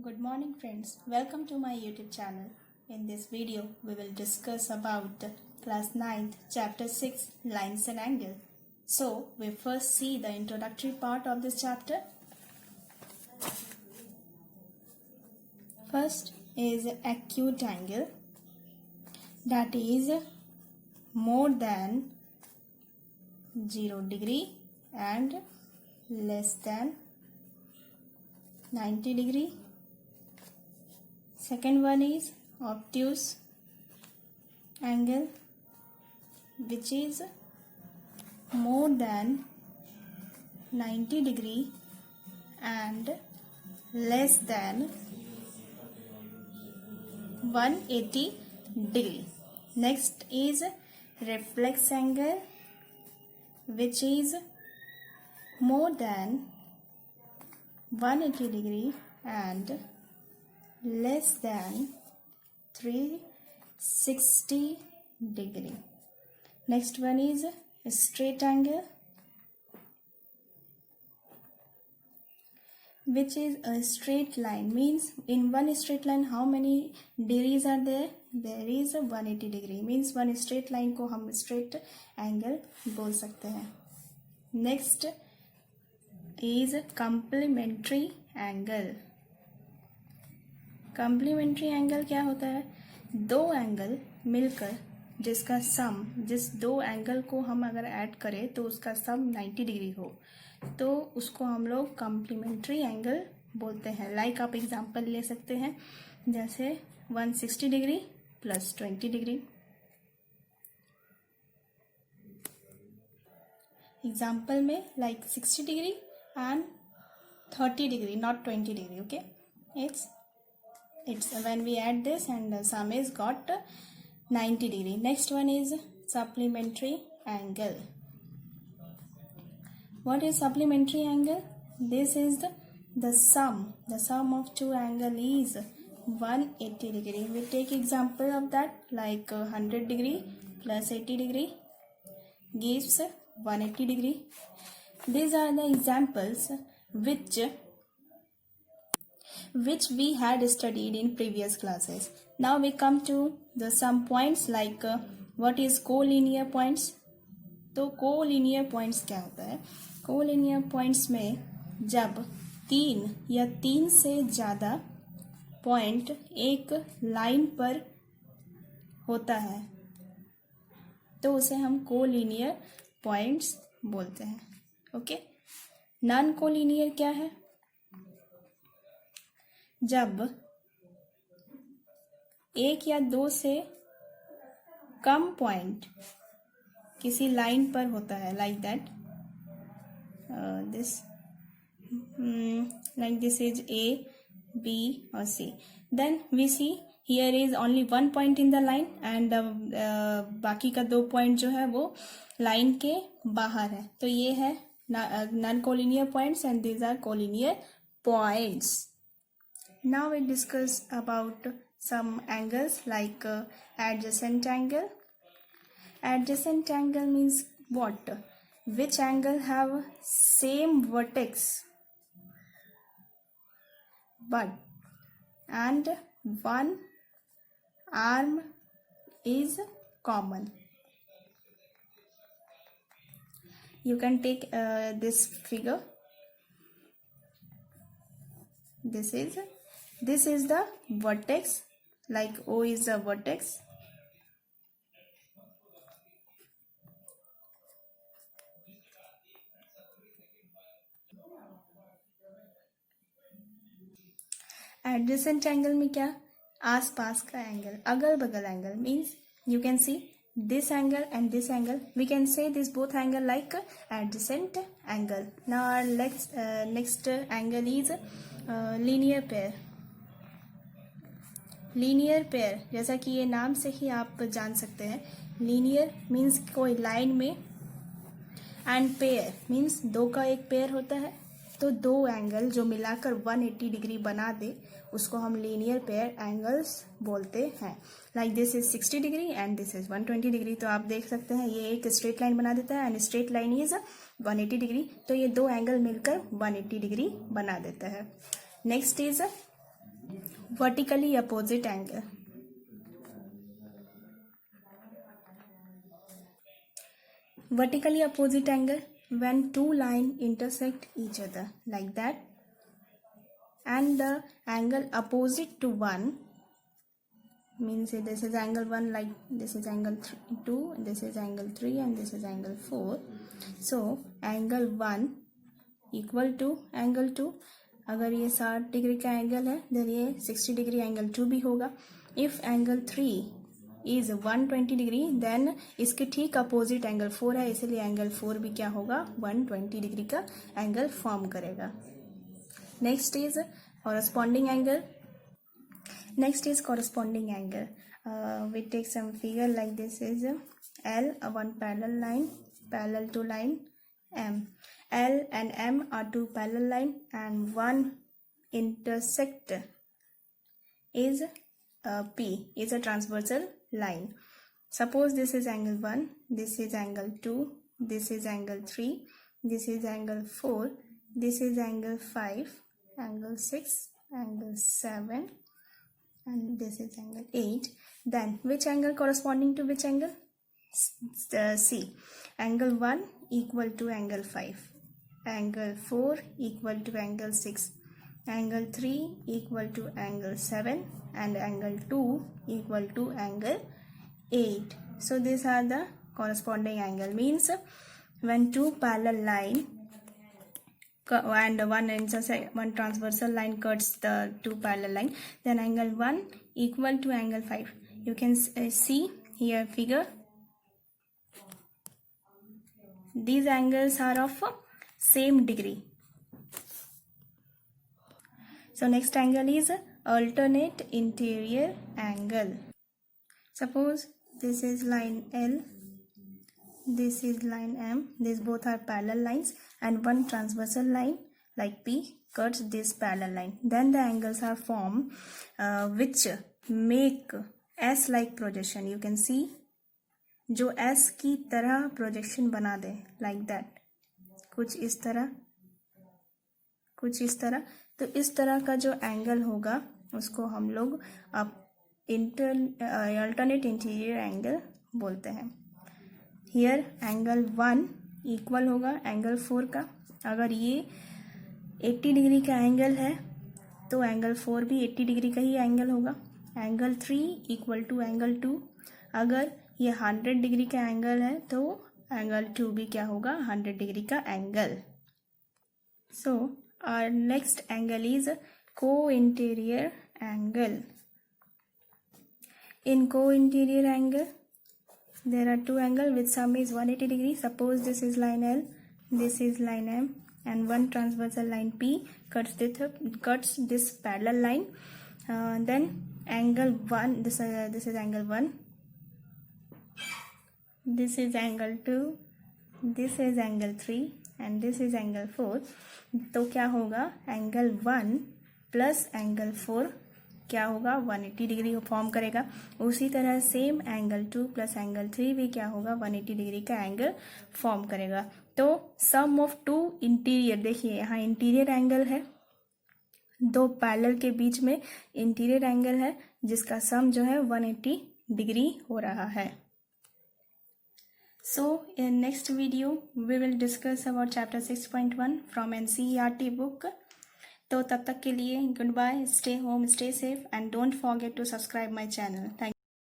Good morning friends, welcome to my YouTube channel. In this video, we will discuss about class 9th chapter 6 lines and angle. So, we first see the introductory part of this chapter. First is acute angle, that is more than 0 degree and less than 90 degree. Second one is obtuse angle, which is more than 90 degree and less than 180 degree. Next is reflex angle, which is more than 180 degree and less than 360 degree. Next one is straight angle, which is a straight line, means in one straight line how many degrees are there? There is a 180 degree, means one straight line को हम straight angle बोल सकते हैं. Next is complementary angle. Complementary angle क्या होता है? दो angle मिलकर जिसका सम, जिस दो एंगल को हम अगर ऐड करें तो उसका सम 90 डिग्री हो तो उसको हम लोग कॉम्प्लीमेंट्री एंगल बोलते हैं. लाइक आप एग्जांपल ले सकते हैं, जैसे 160 डिग्री प्लस 20 डिग्री. एग्जांपल में like 60 degree and 30 degree, not 20 degree. Okay, it's when we add this and the sum is got 90 degree. Next one is supplementary angle. What is supplementary angle? This is the sum of two angle is 180 degree. We take example of that, like 100 degree plus 80 degree gives 180 degree. These are the examples which we had studied in previous classes. Now we come to the some points, like what is collinear points. तो collinear points क्या होता है? collinear points में जब तीन या तीन से ज़्यादा पॉइंट एक लाइन पर होता है तो उसे हम collinear points बोलते हैं. ओके, नॉन कोलिनियर क्या है? जब एक या दो से कम पॉइंट किसी लाइन पर होता है, like that this is A, B और C. Then we see here is only one point in the line and बाकी का दो पॉइंट जो है वो लाइन के बाहर है. तो ये है non-collinear points and these are collinear points. Now we discuss about some angles, like adjacent angle. Adjacent angle means what? Which angle have same vertex but and one arm is common. You can take this figure. This is the vertex, like O is the vertex. Adjacent angle में क्या? आस पास का angle, अगल बगल angle, means you can see this angle and this angle. We can say this both angle like adjacent angle. Now our next angle is linear pair. Linear pair, जैसा कि ये नाम से ही आप जान सकते हैं, linear means कोई लाइन में and pair means दो का एक पेयर होता है. तो दो एंगल जो मिलाकर 180 डिग्री बना दे उसको हम लीनियर पेयर एंगल्स बोलते हैं. Like this is 60 degree and this is 120 degree. तो आप देख सकते हैं ये एक स्ट्रेट लाइन बना देता है and straight line is 180 degree. तो ये दो एंगल मिलकर 180 डिग्री बना देता है. Next is vertically opposite angle. Vertically opposite angle, when two lines intersect each other like that, and the angle opposite to one means this is angle 1, like this is angle 2, this is angle 3, and this is angle 4. So angle 1 equal to angle 2. अगर ये 60 degree का angle है then ये 60 degree angle 2 भी होगा. If angle 3 is 120 degree then इसके ठीक opposite angle 4 है, इसलिए एंगल 4 भी क्या होगा, 120 डिग्री का एंगल फॉर्म करेगा. Next is corresponding angle. Next is corresponding angle. We take some figure like this is L, one parallel line parallel to line M. L and M are two parallel line and one intersect is P is a transversal line. Suppose this is angle 1, this is angle 2, this is angle 3, this is angle 4, this is angle 5, angle 6, angle 7, and this is angle 8. Then which angle corresponding to which angle? C. Angle 1 equal to angle 5, angle 4 equal to angle 6, angle 3 equal to angle 7, and angle 2 equal to angle 8. So these are the corresponding angle. Means when two parallel line and one transversal line cuts the two parallel line, then angle 1 equal to angle 5. You can see here figure. These angles are of same degree. So next angle is alternate interior angle. Suppose this is line L, this is line M. These both are parallel lines and one transversal line like P cuts this parallel line. Then the angles are formed which make S like projection. You can see जो S की तरह projection बना दे like that. कुछ इस तरह, कुछ इस तरह. तो इस तरह का जो एंगल होगा उसको हम लोग अल्टरनेट इंटीरियर एंगल बोलते हैं. हियर एंगल 1 इक्वल होगा एंगल 4 का. अगर ये 80 डिग्री का एंगल है तो एंगल 4 भी 80 डिग्री का ही एंगल होगा. Angle 3 equal to angle 2. अगर ये 100 डिग्री का एंगल है तो एंगल 2 भी क्या होगा, 100 डिग्री का angle. So our next angle is co-interior angle. In co-interior angle there are two angles with sum is 180 degree. Suppose this is line L, this is line M, and one transversal line P cuts this parallel line. Then angle 1, this is angle 1, this is angle 2, this is angle 3, and this is angle 4. तो क्या होगा, angle 1 plus angle 4 क्या होगा, 180 degree form करेगा. उसी तरह same angle 2 plus angle 3 भी क्या होगा, 180 डिग्री का एंगल फॉर्म करेगा. तो सम ऑफ टू इंटीरियर, देखिए यहाँ इंटीरियर एंगल है, दो पैरेलल के बीच में इंटीरियर एंगल है जिसका सम जो है 180 डिग्री हो रहा है. So in next video we will discuss about chapter 6.1 from NCERT book. तो तब तक के लिए goodbye, stay home, stay safe and don't forget to subscribe my channel. Thank you.